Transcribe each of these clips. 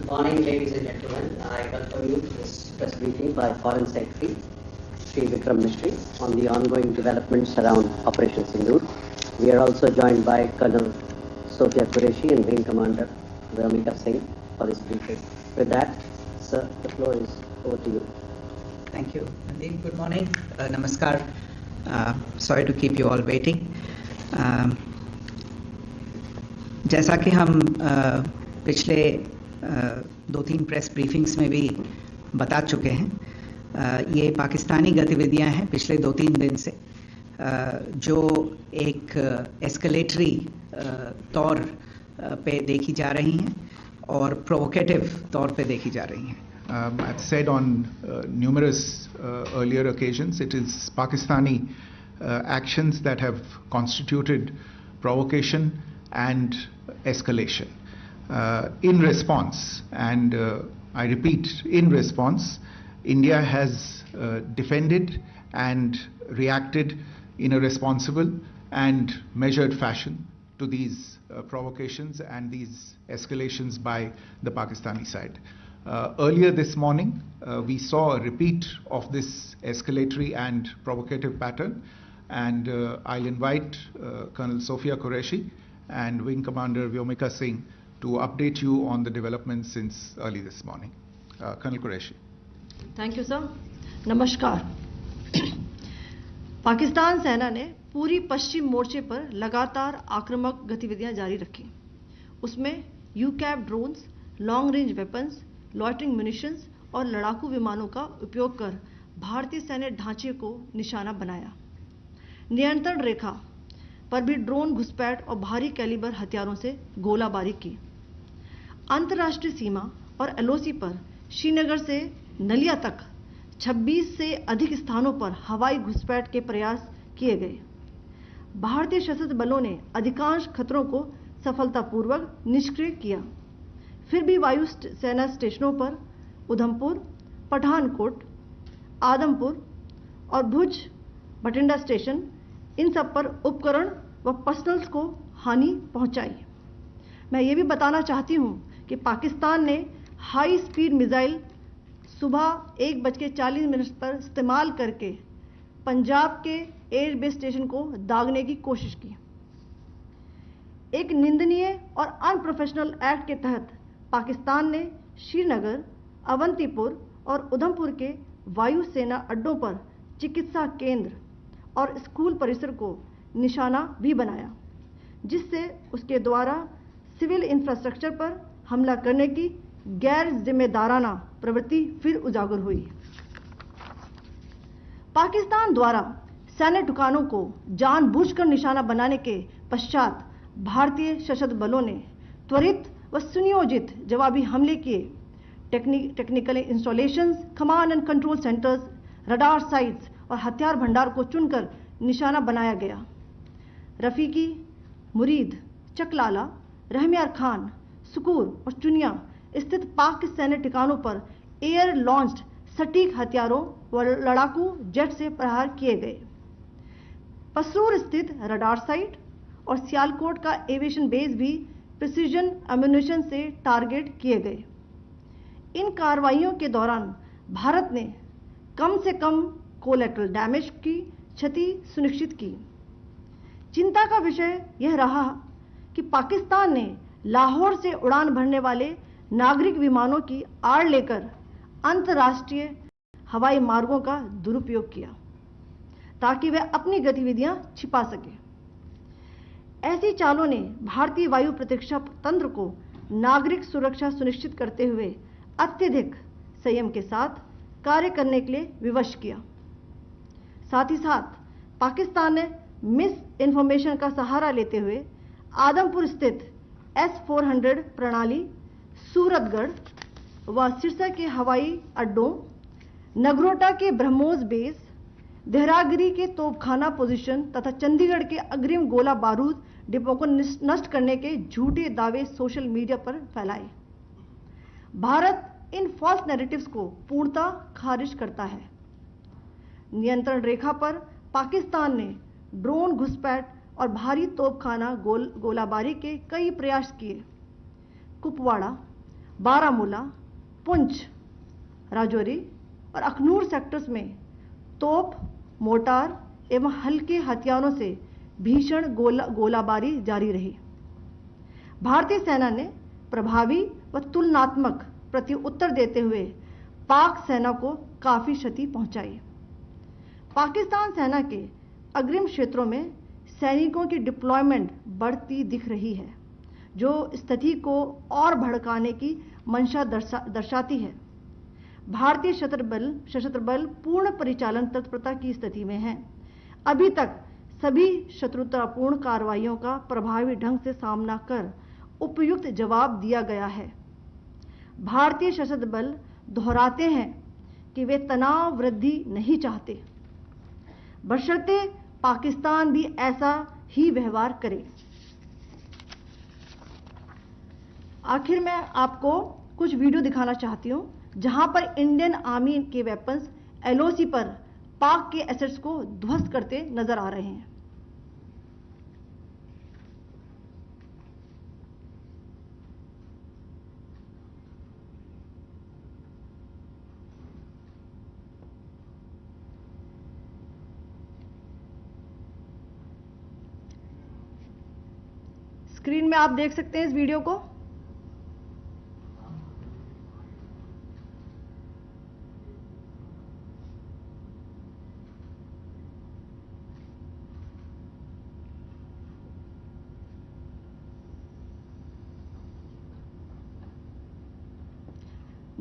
Good morning, ladies and gentlemen. I welcome you to this press briefing by Foreign Secretary Sri Vikram Mistry on the ongoing developments around Operation Sindoor. We are also joined by Colonel Sophia Qureshi and Wing Commander Vyomika Singh for this briefing. With that, sir, the floor is over to you. Thank you, Nandini. Good morning. Namaskar. Sorry to keep you all waiting. जैसा कि हम पिछले 2-3 press briefings में भी बता चुके हैं, ये पाकिस्तानी गतिविधियां हैं पिछले 2-3 दिन से, जो एक एस्केलेटरी तौर पे देखी जा रही हैं और प्रोवोकेटिव तौर पे देखी जा रही हैं. I've said on numerous earlier occasions, it is Pakistani actions that have constituted provocation and escalation. In response, and I repeat, in response, India has defended and reacted in a responsible and measured fashion to these provocations and these escalations by the Pakistani side. Earlier this morning, we saw a repeat of this escalatory and provocative pattern, and I'll invite Colonel Sophia Qureshi and Wing Commander Vyomika Singh to update you on the developments since early this morning. Colonel Qureshi. Thank you, sir. Namaskar. Pakistan सेना ने पूरी पश्चिम मोर्चे पर लगातार आक्रामक गतिविधियां जारी रखी. उसमें यूकैप drones, long range weapons, loitering munitions और लड़ाकू विमानों का उपयोग कर भारतीय सैन्य ढांचे को निशाना बनाया. नियंत्रण रेखा पर भी ड्रोन घुसपैठ और भारी कैलिबर हथियारों से गोलाबारी की. अंतर्राष्ट्रीय सीमा और एलओसी पर श्रीनगर से नलिया तक 26 से अधिक स्थानों पर हवाई घुसपैठ के प्रयास किए गए. भारतीय सशस्त्र बलों ने अधिकांश खतरों को सफलतापूर्वक निष्क्रिय किया. फिर भी वायु सेना स्टेशनों पर उधमपुर, पठानकोट, आदमपुर और भुज बठिंडा स्टेशन, इन सब पर उपकरण व पर्सनल्स को हानि पहुंचाई. मैं ये भी बताना चाहती हूं कि पाकिस्तान ने हाई स्पीड मिसाइल सुबह 1:40 पर इस्तेमाल करके पंजाब के एयरबेस स्टेशन को दागने की कोशिश की. एक निंदनीय और अनप्रोफेशनल एक्ट के तहत पाकिस्तान ने श्रीनगर, अवंतीपुर और उधमपुर के वायु सेना अड्डों पर चिकित्सा केंद्र और स्कूल परिसर को निशाना भी बनाया, जिससे उसके द्वारा सिविल इंफ्रास्ट्रक्चर पर हमला करने की गैर जिम्मेदाराना प्रवृत्ति फिर उजागर हुई. पाकिस्तान द्वारा सैन्य ठिकानों को जानबूझकर निशाना बनाने के पश्चात भारतीय सशस्त्र बलों ने त्वरित व सुनियोजित जवाबी हमले किए. Technical installations, command and control centres, radar sites और हथियार भंडार को चुनकर निशाना बनाया गया. रफीकी, मुरीद, चकलाला, रहमियार खान, सुकूर और चुनिया स्थित पाक के सैन्य ठिकानों पर एयर लॉन्च्ड सटीक हथियारों व लड़ाकू जेट से प्रहार किए गए. पसरूर स्थित रडार साइट और सियालकोट का एविएशन बेस भी प्रिसीजन एम्यूनिशन से टारगेट किए गए. इन कार्रवाइयों के दौरान भारत ने कम से कम कोलैटरल डैमेज की क्षति सुनिश्चित की. चिंता का विषय यह रहा कि पाकिस्तान ने लाहौर से उड़ान भरने वाले नागरिक विमानों की आड़ लेकर अंतर्राष्ट्रीय हवाई मार्गों का दुरुपयोग किया ताकि वह अपनी गतिविधियां छिपा सके. ऐसी चालों ने भारतीय वायु प्रतिरक्षा तंत्र को नागरिक सुरक्षा सुनिश्चित करते हुए अत्यधिक संयम के साथ कार्य करने के लिए विवश किया. साथ ही साथ पाकिस्तान ने मिस इन्फॉर्मेशन का सहारा लेते हुए आदमपुर स्थित S-400 प्रणाली, सूरतगढ़ व सिरसा के हवाई अड्डों, नगरोटा के ब्रह्मोस बेस, देहरागिरी के तोपखाना पोजीशन तथा चंडीगढ़ के अग्रिम गोला बारूद डिपो को नष्ट करने के झूठे दावे सोशल मीडिया पर फैलाए. भारत इन फॉल्स नैरेटिव्स को पूर्णतः खारिज करता है. नियंत्रण रेखा पर पाकिस्तान ने ड्रोन घुसपैठ और भारी तोपखाना गोलाबारी के कई प्रयास किए. कुपवाड़ा, बारामूला, पुंछ, राजौरी और अखनूर सेक्टर्स में तोप, मोर्टार एवं हल्के हथियारों से भीषण गोलाबारी जारी रही। भारतीय सेना ने प्रभावी व तुलनात्मक प्रत्युत्तर देते हुए पाक सेना को काफी क्षति पहुंचाई। पाकिस्तान सेना के अग्रिम क्षेत्रों में सैनिकों की डिप्लॉयमेंट बढ़ती दिख रही है, जो स्थिति को और भड़काने की मंशा दर्शाती है। भारतीय सशस्त्र बल पूर्ण परिचालन तत्परता की स्थिति में हैं। अभी तक सभी शत्रुतापूर्ण कार्रवाइयों का प्रभावी ढंग से सामना कर उपयुक्त जवाब दिया गया है। भारतीय सशस्त्र बल दोहराते हैं कि वे तनाव वृद्धि नहीं चाहते, बशर्ते पाकिस्तान भी ऐसा ही व्यवहार करे। आखिर में आपको कुछ वीडियो दिखाना चाहती हूं, जहां पर इंडियन आर्मी के वेपन्स एलओसी पर पाक के एसेट्स को ध्वस्त करते नजर आ रहे हैं। स्क्रीन में आप देख सकते हैं इस वीडियो को।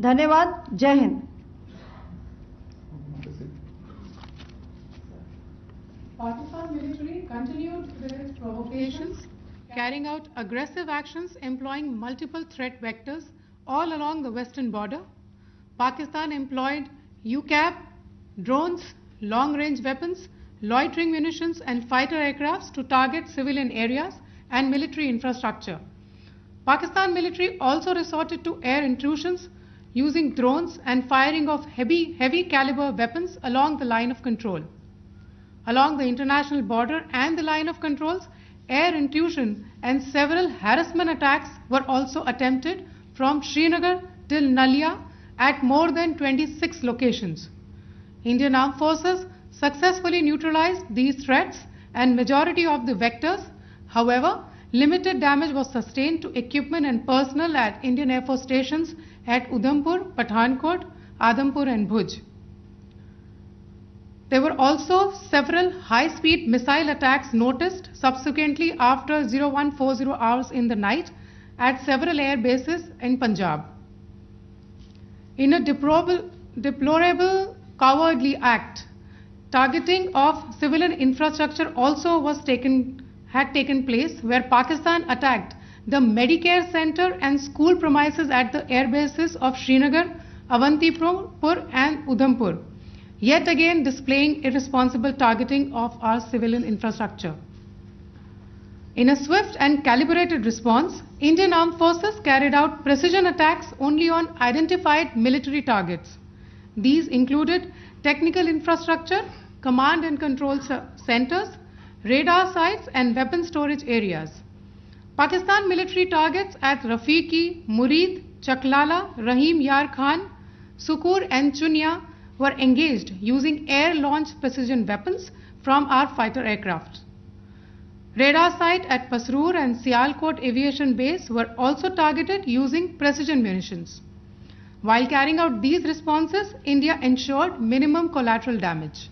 धन्यवाद। जय Hind. Pakistan military continued with its provocations, carrying out aggressive actions employing multiple threat vectors all along the western border. Pakistan employed UCAP, drones, long-range weapons, loitering munitions and fighter aircrafts to target civilian areas and military infrastructure. Pakistan military also resorted to air intrusions using drones and firing of heavy caliber weapons along the line of control. Along the international border and the line of controls, air intrusion and several harassment attacks were also attempted from Srinagar till Nalia at more than 26 locations. Indian Armed Forces successfully neutralized these threats and majority of the vectors. However, limited damage was sustained to equipment and personnel at Indian Air Force stations at Udhampur, Pathankot, Adampur and Bhuj. There were also several high-speed missile attacks noticed subsequently after 0140 hours in the night at several air bases in Punjab. In a deplorable cowardly act, targeting of civilian infrastructure also had taken place, where Pakistan attacked the Medicare center and school premises at the air bases of Srinagar, Avantipur and Udhampur, yet again displaying irresponsible targeting of our civilian infrastructure. In a swift and calibrated response, Indian Armed Forces carried out precision attacks only on identified military targets. These included technical infrastructure, command and control centers, radar sites and weapon storage areas. Pakistan military targets at Rafiqi, Murid, Chaklala, Rahim Yar Khan, Sukur and Chunya were engaged using air-launched precision weapons from our fighter aircraft. Radar site at Pasroor and Sialkot Aviation Base were also targeted using precision munitions. While carrying out these responses, India ensured minimum collateral damage.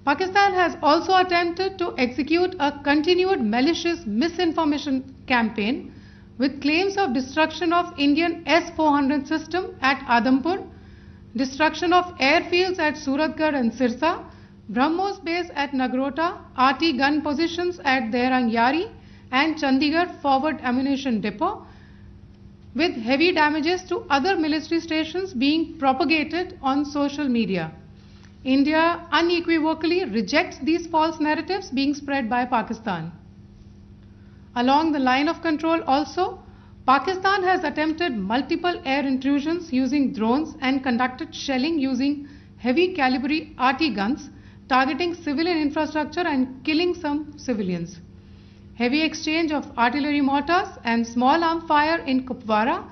Pakistan has also attempted to execute a continued malicious misinformation campaign with claims of destruction of Indian S-400 system at Adampur, destruction of airfields at Suratgarh and Sirsa, BrahMos base at Nagrota, RT gun positions at Dehrang Yari and Chandigarh forward ammunition depot, with heavy damages to other military stations being propagated on social media. India unequivocally rejects these false narratives being spread by Pakistan. Along the line of control also, Pakistan has attempted multiple air intrusions using drones and conducted shelling using heavy caliber RT guns, targeting civilian infrastructure and killing some civilians. Heavy exchange of artillery mortars and small arm fire in Kupwara,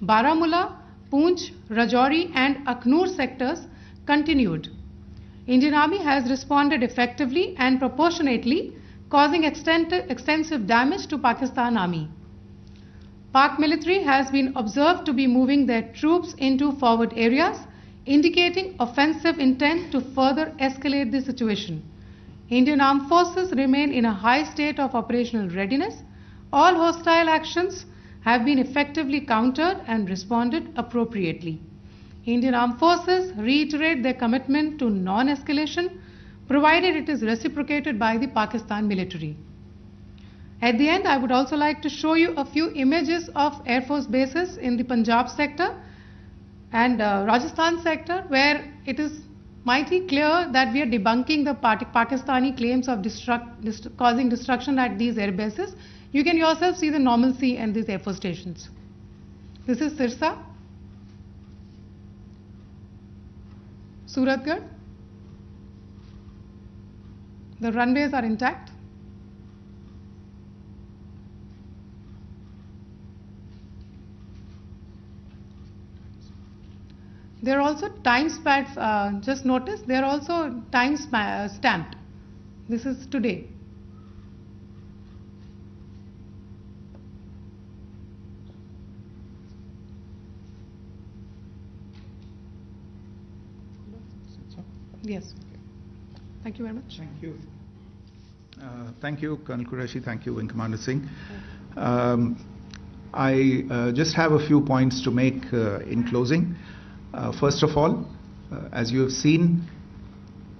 Baramulla, Poonch, Rajouri and Akhnur sectors continued. Indian Army has responded effectively and proportionately, causing extensive damage to Pakistan Army. Pak military has been observed to be moving their troops into forward areas, indicating offensive intent to further escalate the situation. Indian armed forces remain in a high state of operational readiness. All hostile actions have been effectively countered and responded appropriately. Indian armed forces reiterate their commitment to non-escalation, provided it is reciprocated by the Pakistan military. At the end, I would also like to show you a few images of Air Force bases in the Punjab sector and Rajasthan sector, where it is mighty clear that we are debunking the Pakistani claims of causing destruction at these air bases. You can yourself see the normalcy in these Air Force stations. This is Sirsa, Suratgarh. The runways are intact. There are also time pads, just notice, they are also time stamped. This is today. Yes. Thank you very much. Thank you. Thank you, Colonel Qureshi. Thank you, Wing Commander Singh. I just have a few points to make in closing. First of all, as you have seen,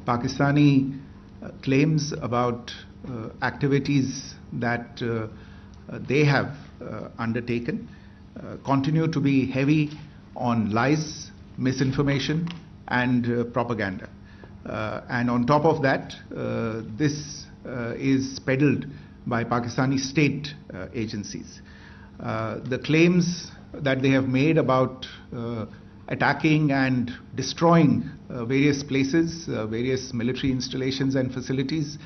Pakistani claims about activities that they have undertaken continue to be heavy on lies, misinformation and propaganda. And on top of that, this is peddled by Pakistani state agencies. The claims that they have made about attacking and destroying various places, various military installations and facilities,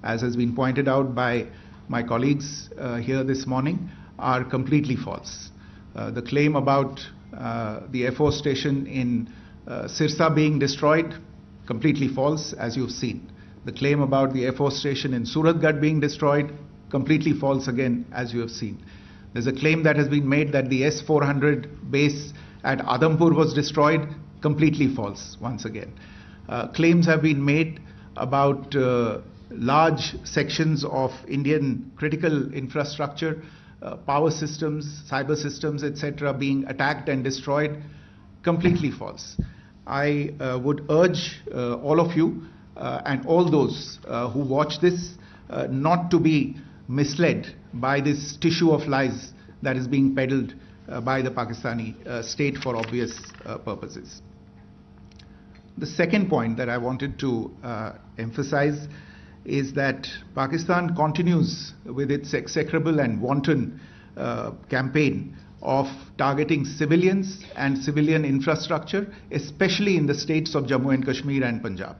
as has been pointed out by my colleagues here this morning, are completely false. The claim about the Air Force station in Sirsa being destroyed, completely false, as you've seen. The claim about the Air Force station in Suratgarh being destroyed, completely false again, as you have seen. There's a claim that has been made that the S-400 base at Adampur was destroyed, completely false once again. Claims have been made about large sections of Indian critical infrastructure, power systems, cyber systems, etc. being attacked and destroyed, completely false. I would urge all of you and all those who watch this not to be misled by this tissue of lies that is being peddled by the Pakistani state for obvious purposes. The second point that I wanted to emphasize is that Pakistan continues with its execrable and wanton campaign of targeting civilians and civilian infrastructure, especially in the states of Jammu and Kashmir and Punjab.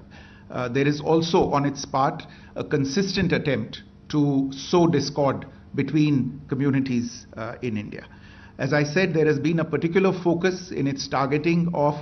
There is also on its part a consistent attempt to sow discord between communities in India. As I said, there has been a particular focus in its targeting of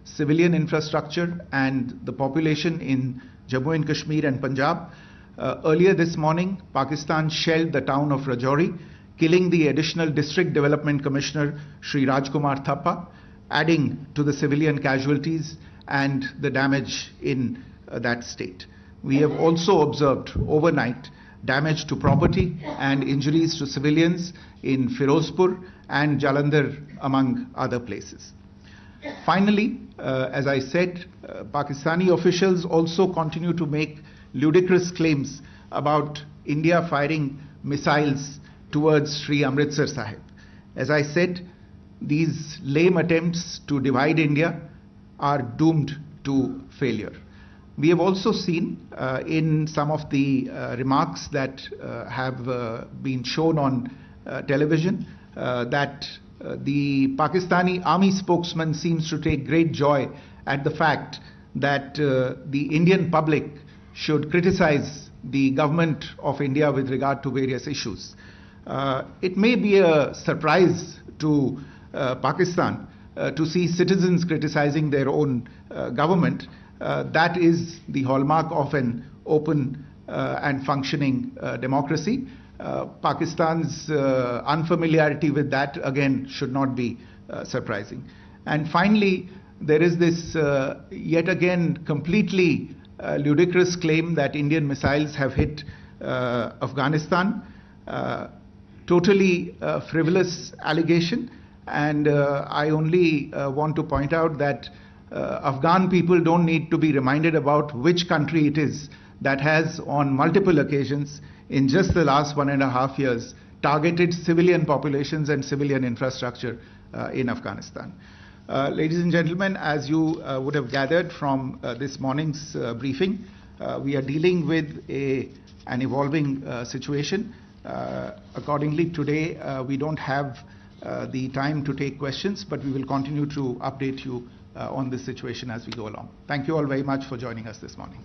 civilian infrastructure and the population in Jammu and Kashmir and Punjab. Earlier this morning, Pakistan shelled the town of Rajouri, killing the additional District Development Commissioner, Shri Rajkumar Thappa, adding to the civilian casualties and the damage in that state. We have also observed overnight damage to property and injuries to civilians in Firozpur and Jalandhar, among other places. Finally, as I said, Pakistani officials also continue to make ludicrous claims about India firing missiles towards Sri Amritsar Sahib. As I said, these lame attempts to divide India are doomed to failure. We have also seen in some of the remarks that have been shown on television that the Pakistani army spokesman seems to take great joy at the fact that the Indian public should criticize the government of India with regard to various issues. It may be a surprise to Pakistan to see citizens criticizing their own government. That is the hallmark of an open and functioning democracy. Pakistan's unfamiliarity with that, again, should not be surprising. And finally, there is this yet again completely ludicrous claim that Indian missiles have hit Afghanistan. Totally frivolous allegation. And I only want to point out that Afghan people don't need to be reminded about which country it is that has on multiple occasions in just the last 1.5 years targeted civilian populations and civilian infrastructure in Afghanistan. Ladies and gentlemen, as you would have gathered from this morning's briefing, we are dealing with an evolving situation. Accordingly, today we don't have the time to take questions, but we will continue to update you on this situation as we go along. Thank you all very much for joining us this morning.